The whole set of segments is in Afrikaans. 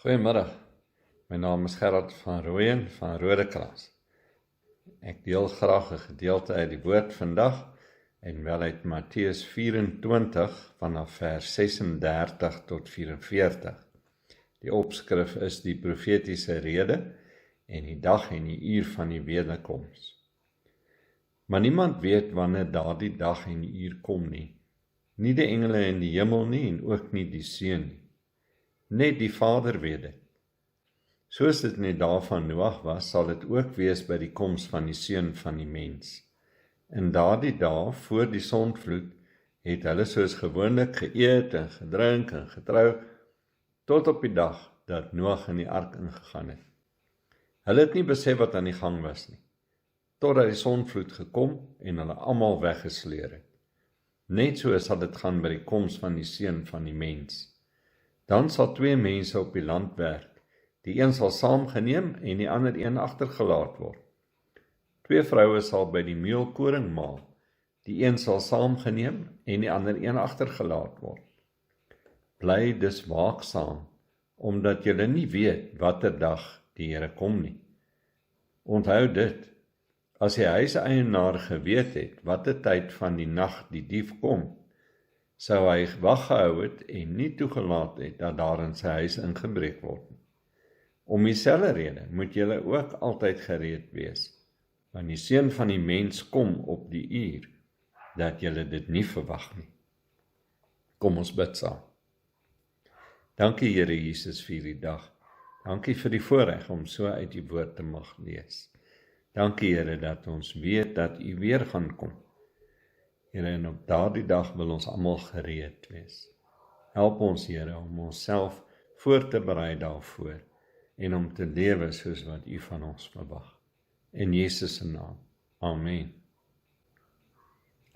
Goeiemiddag, my naam is Gerard van Rooyen van Rodekras. Ek deel graag 'n gedeelte uit die woord vandag en wel uit Matteus 24 vanaf vers 36 tot 44. Die opskrif is die profetiese rede en die dag en die uur van die wederkoms. Maar niemand weet wanneer daardie dag en die uur kom nie. Nie die engele in die hemel nie en ook nie die Seun nie. Net die Vader weet dit. Soos dit in die dae van Noag was, sal dit ook wees by die koms van die Seun van die mens. In daardie dae, voor die sondvloed, het hulle soos gewoonlik geëet en gedrink en getrou, tot op die dag dat Noag in die ark ingegaan het. Hulle het nie besef wat aan die gang was nie, totdat die sondvloed gekom en hulle almal weggesleer het. Net so sal dit gaan by die koms van die Seun van die mens. Dan sal twee mense op die land werk. Die een sal saamgeneem en die ander een agtergelaat word. Twee vroue sal by die meelkoring maal. Die een sal saamgeneem en die ander een agtergelaat word. Bly dus waaksaam, omdat julle nie weet watter dag die Here kom nie. Onthou dit, as die huiseienaar geweet het watter tyd van die nag die dief kom, sou hy wag gehou het en nie toegelaat het dat daar in sy huis ingebreek word. Om dieselfde rede moet julle ook altyd gereed wees, want die Seun van die mens kom op die uur, dat julle dit nie verwag nie. Kom ons bid saam. Dankie Here Jesus vir die dag. Dankie vir die voorreg om so uit die woord te mag lees. Dankie Here dat ons weet dat U weer gaan kom. Here, en op daardie dag wil ons almal gereed wees. Help ons Here om onsself voor te berei daarvoor en om te lewe soos wat U van ons verwag. In Jesus se naam. Amen.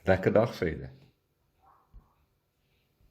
Lekker dag verder.